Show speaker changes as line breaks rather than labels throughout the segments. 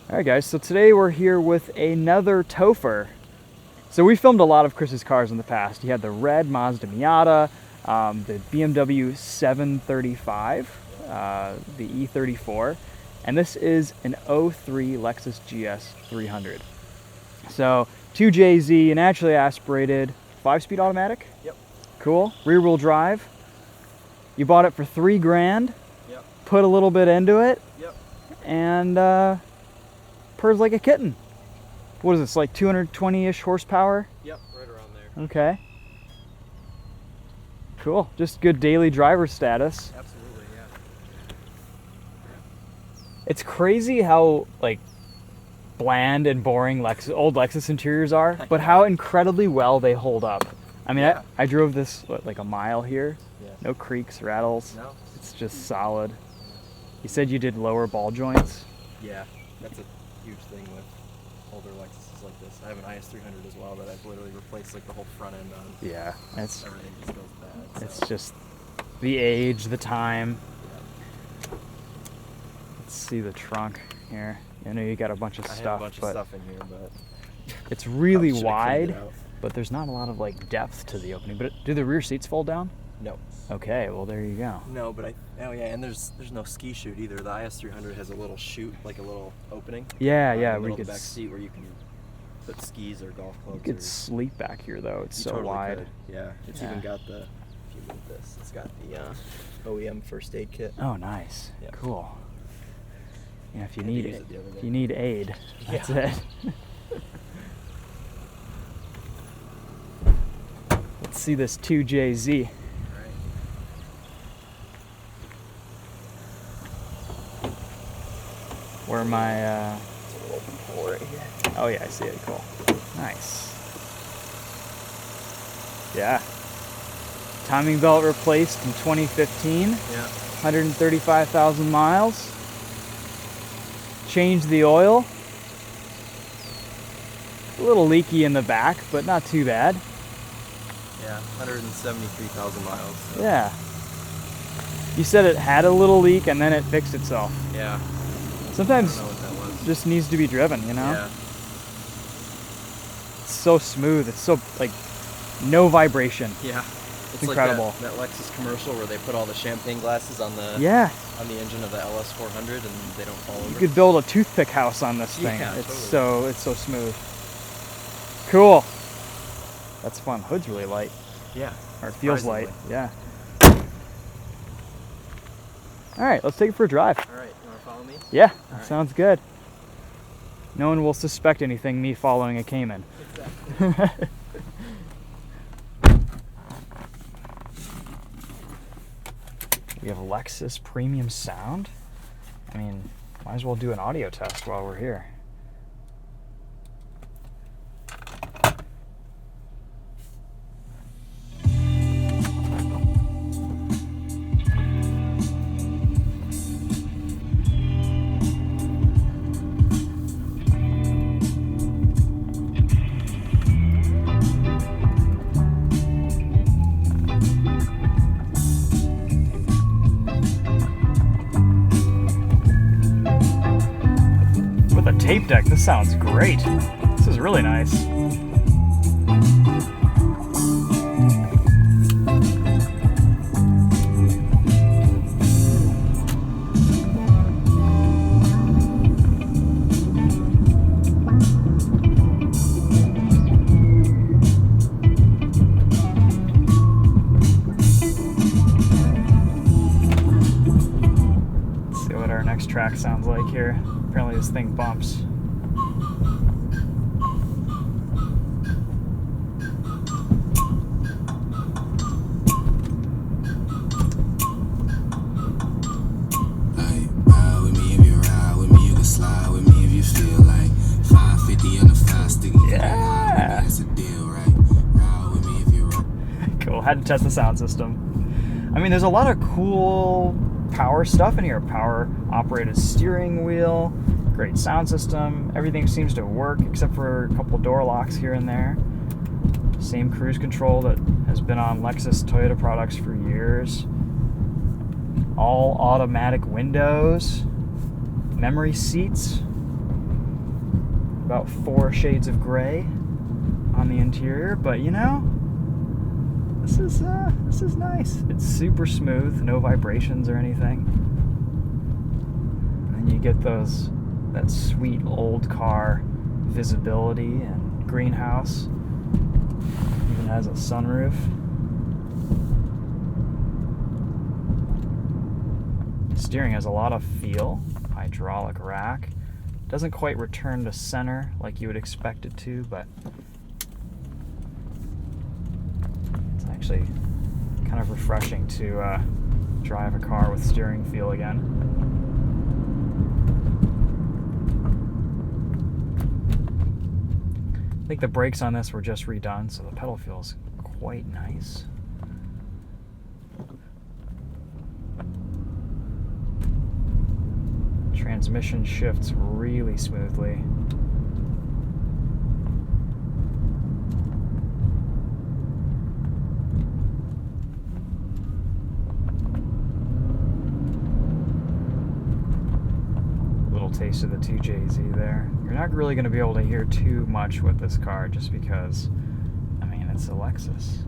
Alright guys, so today we're here with another TOPher. So we filmed a lot of Chris's cars in the past. He had the red Mazda Miata, the BMW 735, the E34, and this is an 03 Lexus GS 300. So 2JZ, naturally aspirated, 5-speed automatic?
Yep.
Cool. Rear wheel drive. You bought it for $3,000.
Yep.
Put a little bit into it.
Yep.
And purrs like a kitten. What is this, like 220-ish horsepower?
Yep, right around there.
Okay. Cool. Just good daily driver status.
Absolutely, yeah.
It's crazy how like bland and boring old Lexus interiors are, but how incredibly well they hold up. I mean,
Yeah.
I drove this like a mile here.
Yeah.
No creaks, rattles.
No?
It's just solid. You said you did lower ball joints.
Yeah, that's a huge thing with older Lexuses like this. I have an IS300 as well that I've literally replaced like the whole front end on.
Yeah, it's
Everything just goes bad.
it's just the age, the time.
Yeah.
Let's see the trunk here. I know you got a bunch of
I
stuff,
have a bunch
but
of stuff in here, but
it's really
probably should've cleaned
wide,
it out.
but there's not a lot of like depth to the opening. But do the rear seats fold down?
No.
Okay, well there you go.
No, but oh yeah, and there's no ski chute either. The IS300 has a little chute, like a little opening.
Yeah,
in
yeah,
the
we
middle
could
of the back seat where you can put skis or golf clubs.
you could
or,
sleep back here though. It's
you
so
totally
wide.
could. Yeah, it's
Yeah.
even got the. If you move this, it's got the OEM first aid kit.
Oh, nice.
Yeah.
Cool. Yeah, if you
Had to
need
use
it,
it the other
if
day.
you need aid, that's
Yeah.
it. Let's see this 2JZ.
Right.
Where my
It's a little open hole right here.
oh yeah, I see it. Cool. Nice. Yeah. Timing belt replaced in 2015.
Yeah.
135,000 miles. Changed the oil. A little leaky in the back, but not too bad.
Yeah, 173,000 miles. So.
Yeah. You said it had a little leak and then it fixed itself.
Yeah.
Sometimes
I don't know what that was.
it just needs to be driven, you know?
Yeah.
It's so smooth. It's so, like, no vibration.
Yeah. It's
incredible.
Like that Lexus commercial where they put all the champagne glasses on the
Yeah.
on the engine of the LS400 and they don't fall over.
You could build a toothpick house on this thing.
Yeah,
It's
totally.
so smooth. Cool. That's fun. Hood's really light.
Yeah.
Or it feels light.
Surprisingly.
Yeah. All right, let's take it for a drive.
All right, you want to follow me?
Yeah, that
All right.
sounds good. No one will suspect anything me following a Cayman.
Exactly.
We have Lexus premium sound. I mean, might as well do an audio test while we're here. With a tape deck, this sounds great. This is really nice. Let's see what our next track sounds like here. Apparently this thing bumps.
Ride with me if you ride with me, you can slide with me if you feel like 550 on the 5 stick.
Yeah.
That's a deal, right? Ride with me if you ride.
Cool, had to test the sound system. I mean, there's a lot of cool power stuff in here. Power operated steering wheel, great sound system. Everything seems to work except for a couple door locks here and there. Same cruise control that has been on Lexus Toyota products for years. All automatic windows, memory seats. about 4 shades of gray on the interior, but you know, this is nice. It's super smooth, no vibrations or anything. And you get that sweet old car visibility and greenhouse. Even has a sunroof. Steering has a lot of feel. Hydraulic rack. Doesn't quite return to center like you would expect it to, but it's actually kind of refreshing to drive a car with steering feel again. I think the brakes on this were just redone, so the pedal feels quite nice. Transmission shifts really smoothly. Little taste of the 2JZ there. You're not really going to be able to hear too much with this car just because, I mean, it's a Lexus.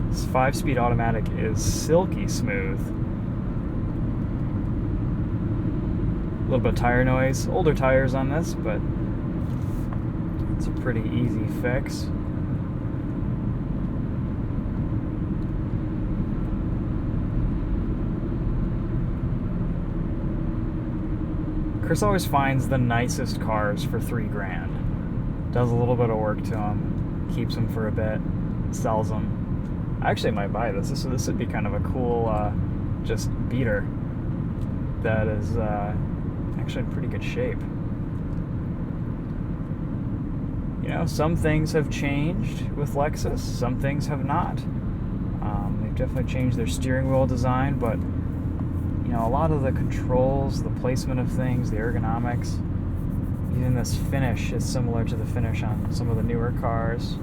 This 5-speed automatic is silky smooth. A little bit of tire noise. Older tires on this, but it's a pretty easy fix. Chris always finds the nicest cars for $3,000. Does a little bit of work to them, keeps them for a bit, sells them. I actually might buy this. This would be kind of a cool, just beater that is actually in pretty good shape. You know, some things have changed with Lexus, some things have not. They've definitely changed their steering wheel design, but you know, a lot of the controls, the placement of things, the ergonomics, even this finish is similar to the finish on some of the newer cars.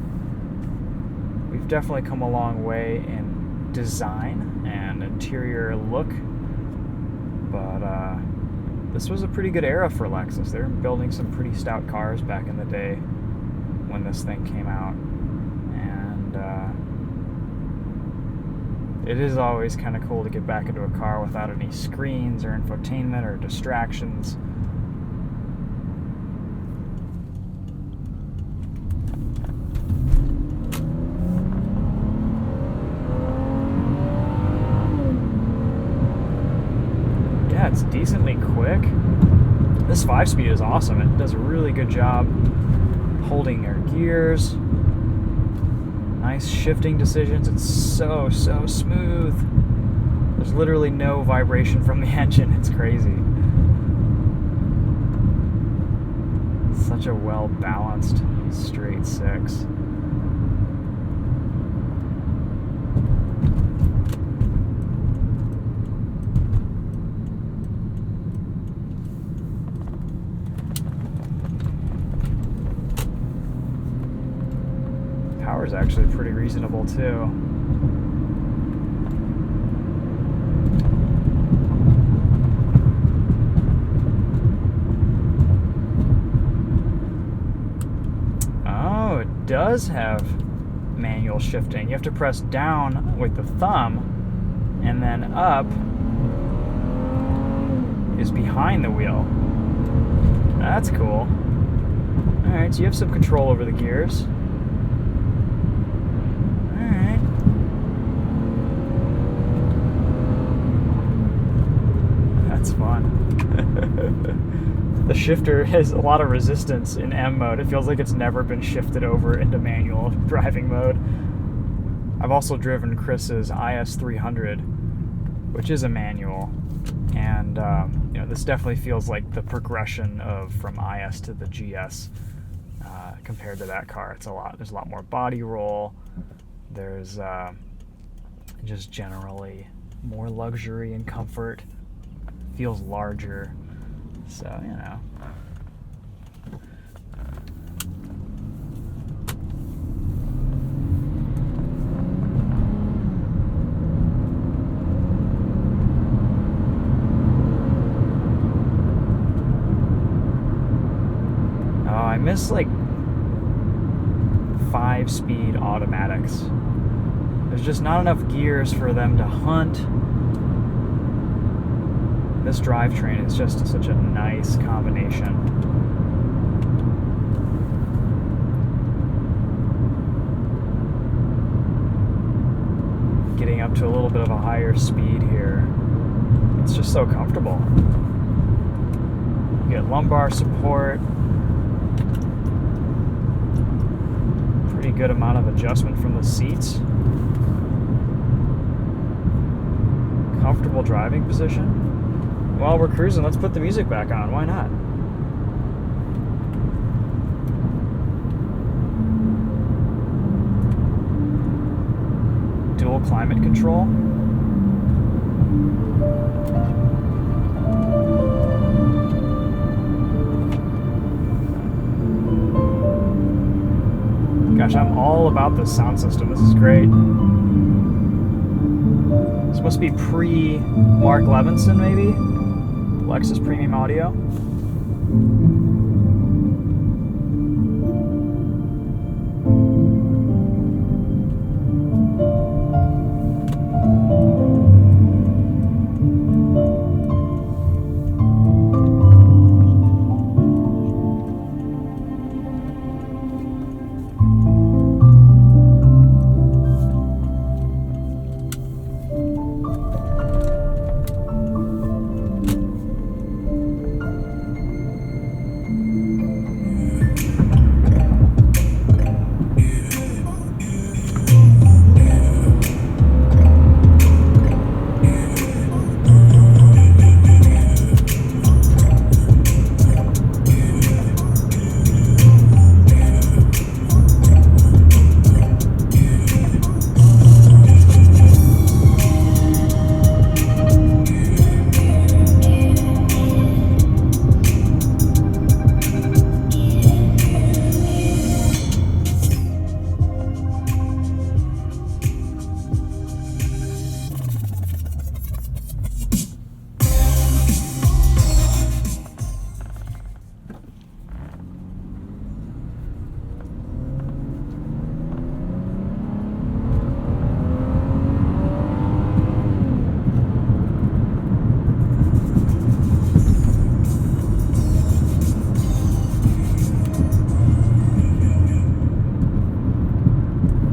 We've definitely come a long way in design and interior look, but this was a pretty good era for Lexus. They were building some pretty stout cars back in the day when this thing came out, and it is always kind of cool to get back into a car without any screens or infotainment or distractions. Yeah, it's decently quick. This 5-speed is awesome. It does a really good job holding your gears. Nice shifting decisions. It's so smooth. There's literally no vibration from the engine. It's crazy. Such a well-balanced straight 6. Power's actually pretty reasonable too. Oh, it does have manual shifting. You have to press down with the thumb, and then up is behind the wheel. That's cool. Alright, so you have some control over the gears. That's fun. The shifter has a lot of resistance in M mode. It feels like it's never been shifted over into manual driving mode. I've also driven Chris's IS300, which is a manual, and you know, this definitely feels like the progression of from IS to the GS compared to that car. It's a lot. There's a lot more body roll. There's just generally more luxury and comfort. Feels larger. So, you know. Oh, I miss like 5-speed automatics. There's just not enough gears for them to hunt. This drivetrain is just such a nice combination. Getting up to a little bit of a higher speed here. It's just so comfortable. You get lumbar support. Pretty good amount of adjustment from the seats. Comfortable driving position. While we're cruising, let's put the music back on. Why not? Dual climate control. Gosh, I'm all about this sound system. This is great. This must be pre-Mark Levinson, maybe? Lexus Premium Audio.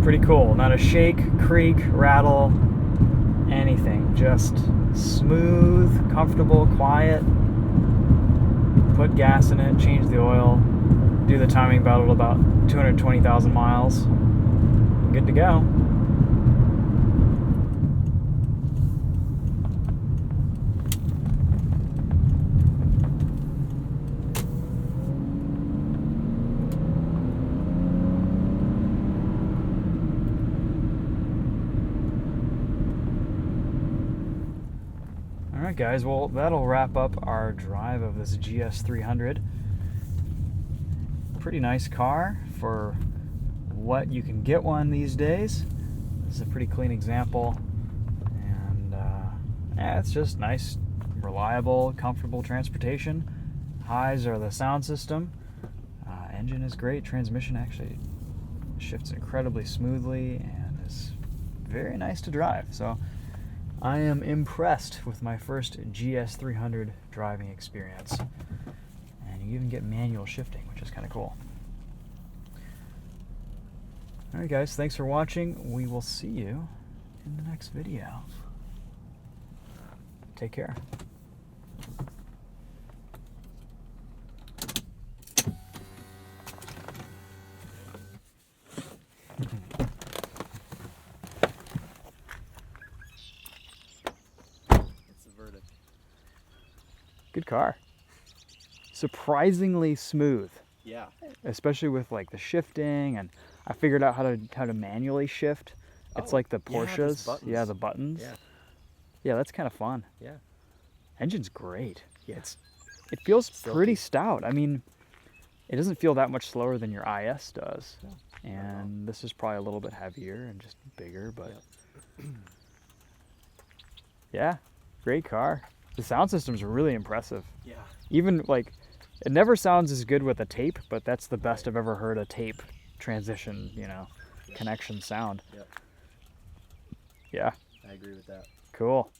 Pretty cool. Not a shake, creak, rattle, anything. Just smooth, comfortable, quiet. Put gas in it, change the oil, do the timing belt at about 220,000 miles. Good to go. Alright guys, well that'll wrap up our drive of this GS 300. Pretty nice car for what you can get one these days. This is a pretty clean example, and yeah, it's just nice, reliable, comfortable transportation. Highs are the sound system. Engine is great. Transmission actually shifts incredibly smoothly and is very nice to drive. So I am impressed with my first GS 300 driving experience. And you even get manual shifting, which is kind of cool. Alright guys, thanks for watching. We will see you in the next video. Take care. Good car. Surprisingly smooth.
Yeah.
Especially with like the shifting, and I figured out how to manually shift. It's like the Porsches. Yeah, the buttons.
Yeah.
Yeah, that's kind of fun.
Yeah.
Engine's great.
Yeah.
It's It feels
Silky.
pretty stout. I mean, it doesn't feel that much slower than your IS does.
No,
And this is probably a little bit heavier and just bigger, but yeah, great car. The sound system's really impressive.
Yeah.
Even like, it never sounds as good with a tape, but that's the best I've ever heard a tape transition, connection sound.
Yep.
Yeah,
I agree with that.
cool.